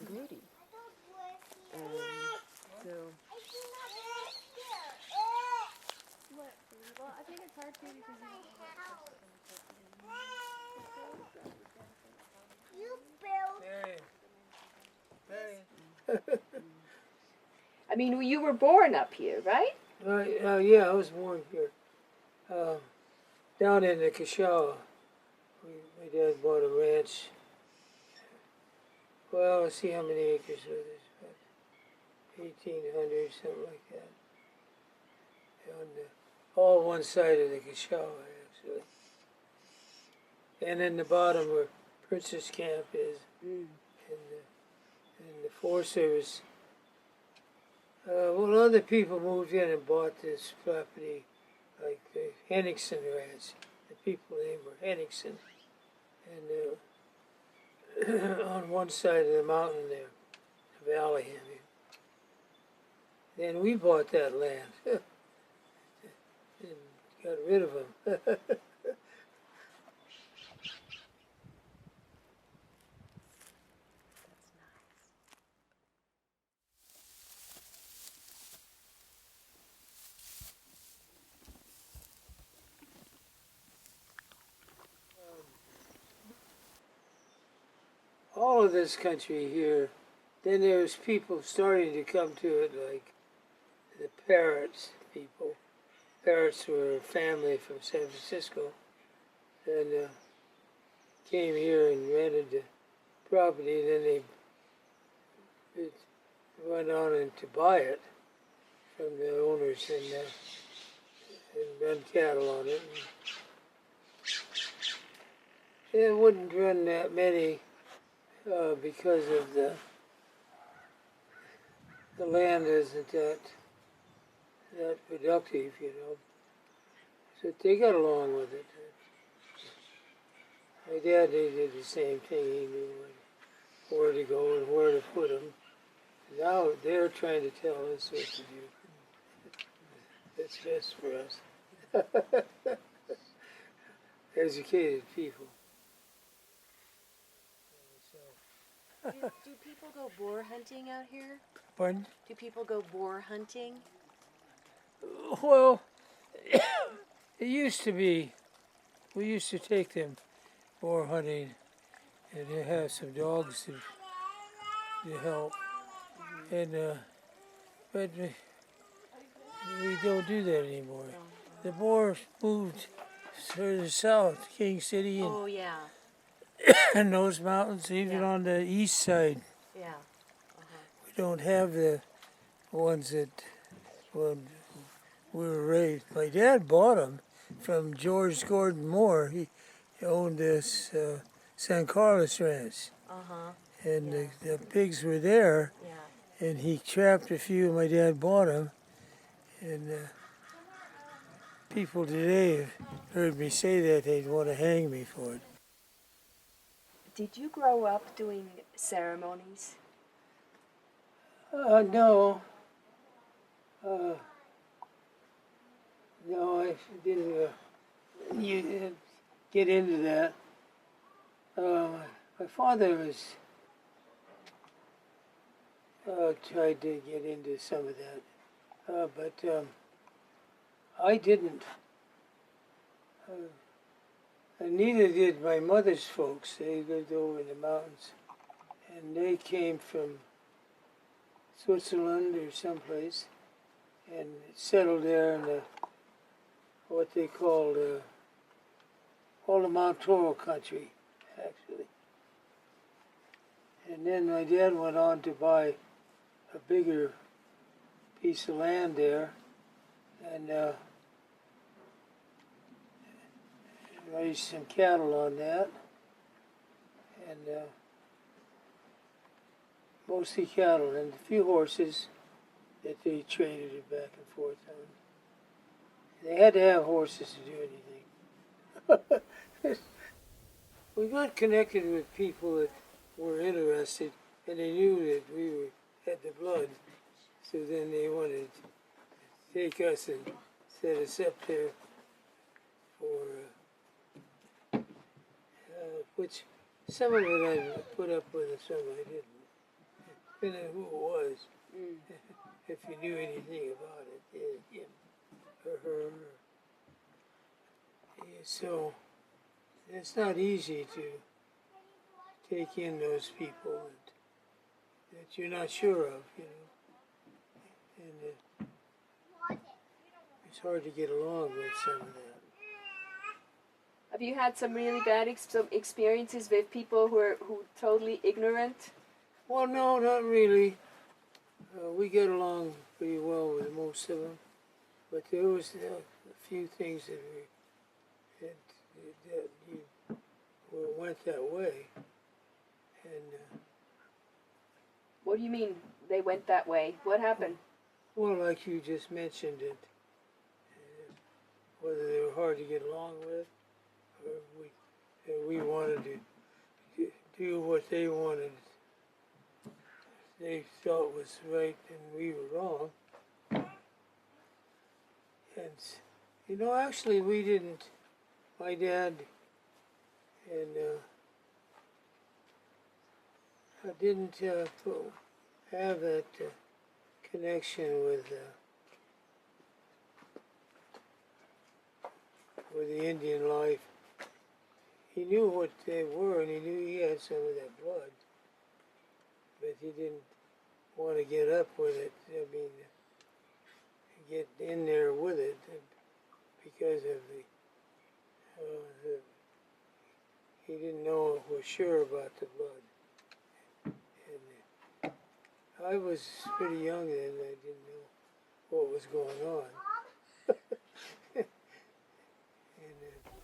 Beauty. So. Well, I think it's hard too because you built. I mean, you were born up here, right? Yeah, I was born here. Down in the Kashawa. My dad bought a ranch. Well, let's see how many acres was it. 1,800, something like that. On all one side of the Kashawa, actually. And in the bottom where Princess Camp is, and the Forest Service. Well, other people moved in and bought this property, like the Henningsen Ranch. The people name were Henningsen. And on one side of the mountain there, the valley, I mean. Then we bought that land and got rid of them. All of this country here, then there was people starting to come to it, like the Parrots people. Parrots were a family from San Francisco, and came here and rented the property, and then they went on to buy it from the owners and run cattle on it. And it wouldn't run that many because of the land isn't that productive, you know. So they got along with it. My dad, he did the same thing. He knew where to go and where to put them. Now they're trying to tell us what to do. That's best for us. Educated people. Do people go boar hunting out here? Pardon? Do people go boar hunting? Well, it used to be. We used to take them boar hunting, and they have some dogs to help. And but we don't do that anymore. The boars moved further south, King City, and Oh yeah, and those mountains, even on the east side. yeah. We don't have the ones that we were raised. My dad bought them from George Gordon Moore. He owned this San Carlos Ranch. And the pigs were there, and he trapped a few. My dad bought them. And people today have heard me say that they'd want to hang me for it. Did you grow up doing ceremonies? No. No, I didn't get into that. My father was tried to get into some of that, but I didn't. And neither did my mother's folks. They lived over in the mountains, and they came from Switzerland or someplace, and settled there in what they called all the Mount Toro country, actually. And then my dad went on to buy a bigger piece of land there, and my raised some cattle on that, and mostly cattle and a few horses that they traded it back and forth on. They had to have horses to do anything. We got connected with people that were interested, and they knew that we had the blood, so then they wanted to take us and set us up there for, which some of it I put up with and some I didn't. Depending on who it was. If you knew anything about it, him or her. Yeah, so it's not easy to take in those people that you're not sure of, you know. And it's hard to get along with some of that. Have you had some really bad experiences with people who totally ignorant? Well, no, not really. We get along pretty well with most of them, but there was a few things that went that way. And What do you mean they went that way? What happened? well, like you just mentioned it, whether they were hard to get along with, or we wanted to do what they wanted. They thought was right and we were wrong. And, you know, actually we didn't, my dad and I didn't have that connection with the Indian life. He knew what they were and he knew he had some of that blood. But he didn't want to get up with it, I mean, get in there with it because of he didn't know for sure about the blood. And I was pretty young then, I didn't know what was going on.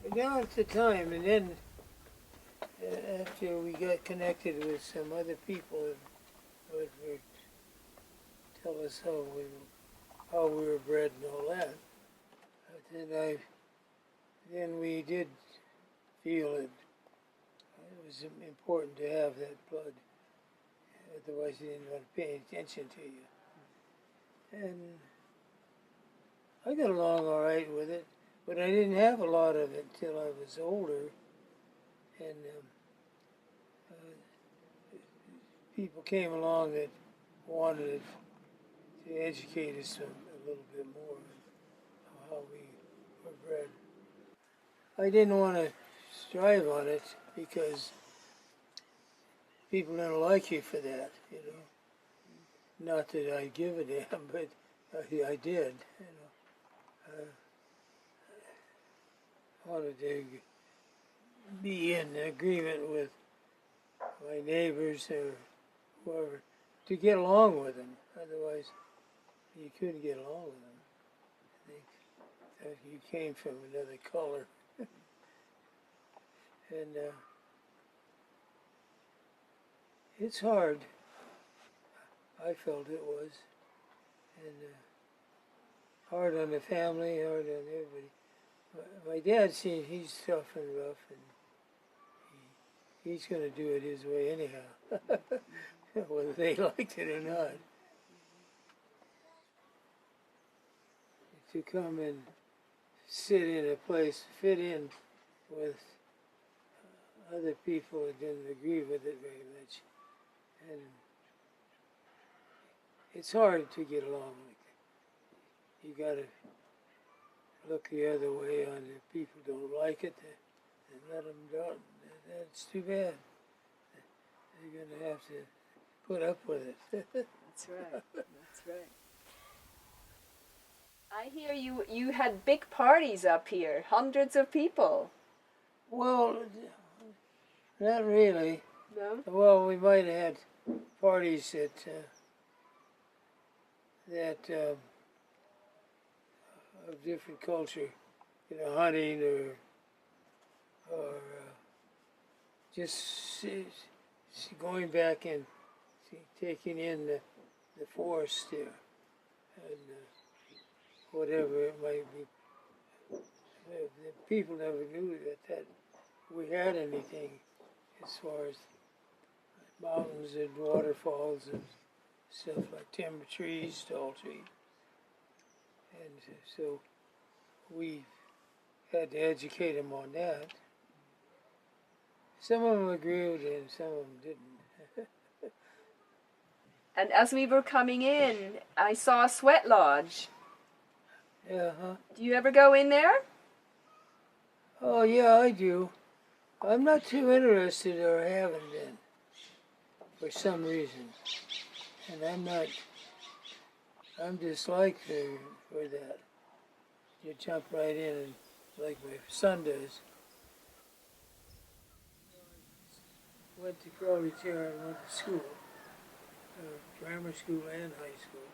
And now at the time, and then after we got connected with some other people would tell us how we were bred and all that. Then we did feel it was important to have that blood. Otherwise, you didn't want to pay attention to you. And I got along all right with it, but I didn't have a lot of it until I was older. And people came along that wanted to educate us a little bit more on how we were bred. I didn't want to strive on it because people don't like you for that, you know. Not that I give a damn, but I did, you know. I wanted to be in agreement with my neighbors or whoever to get along with them. Otherwise, you couldn't get along with them. That you came from another color. And it's hard. I felt it was. And hard on the family, hard on everybody. My dad, he's tough and rough, and he's going to do it his way anyhow, whether they liked it or not. To come and sit in a place, fit in with other people that didn't agree with it very much. And it's hard to get along like that. You got to look the other way on if people don't like it and let them down. That's too bad. You're going to have to put up with it. That's right. That's right. I hear you had big parties up here, hundreds of people. Well, not really. No? Well, we might have had parties of different culture, you know, hunting or or just going back and taking in the forest there, and whatever it might be. The people never knew that we had anything as far as mountains and waterfalls and stuff like timber trees, tall trees. And so we had to educate them on that. Some of them agreed and some of them didn't. And as we were coming in, I saw a sweat lodge. Yeah, huh? Do you ever go in there? Oh, yeah, I do. I'm not too interested, or haven't been, for some reason. And I'm disliked for that. You jump right in, and like my son does. Went to Crowley Terra and went to school, grammar school and high school.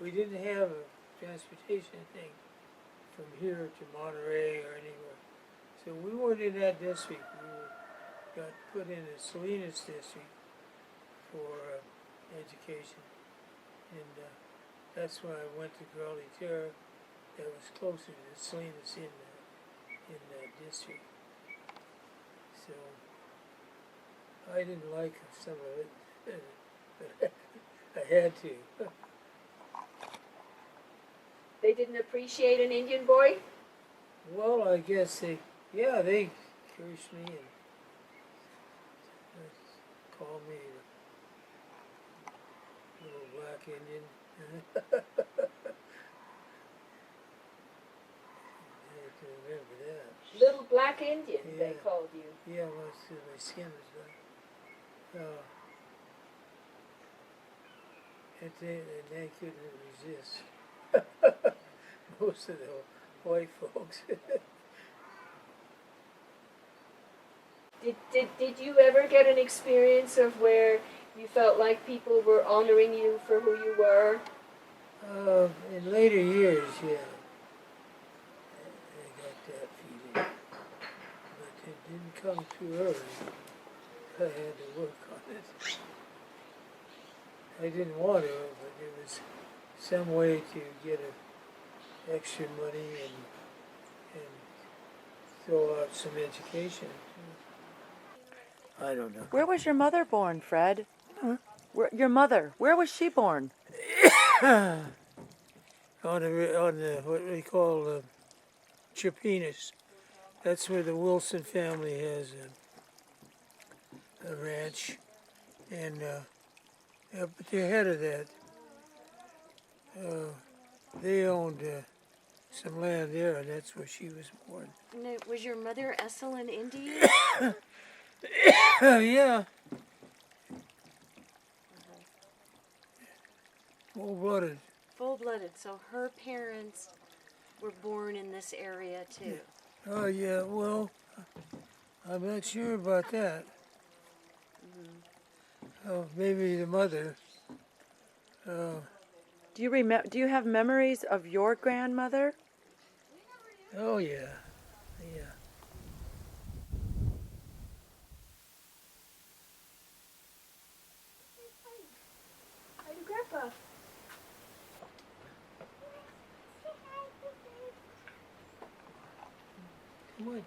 We didn't have a transportation thing from here to Monterey or anywhere. So we weren't in that district. We got put in the Salinas district for education. And that's when I went to Crowley Terra. That was closer to Salinas in that district. So I didn't like some of it, but I had to. They didn't appreciate an Indian boy? Well, I guess they cursed me and called me a little black Indian. I can remember that. Little black Indian, Yeah. they called you. Yeah, well, my skin was black. And they couldn't resist. Most of the white folks. Did you ever get an experience of where you felt like people were honoring you for who you were? In later years, yeah. I got that feeling. But it didn't come too early. I had to work on it. I didn't want to, but there was some way to get extra money and throw out some education. I don't know. Where was your mother born, Fred? Your mother, where was she born? on the what they call Chipinas. That's where the Wilson family has a ranch, and but the head of that, they owned some land there, and that's where she was born. No, was your mother Esselen Indian? Yeah. Full-blooded. Full-blooded, so her parents were born in this area too. Oh, yeah, well, I'm not sure about that. Oh, maybe the mother. Do you have memories of your grandmother? Oh, yeah, yeah. Hi, Grandpa. Come on.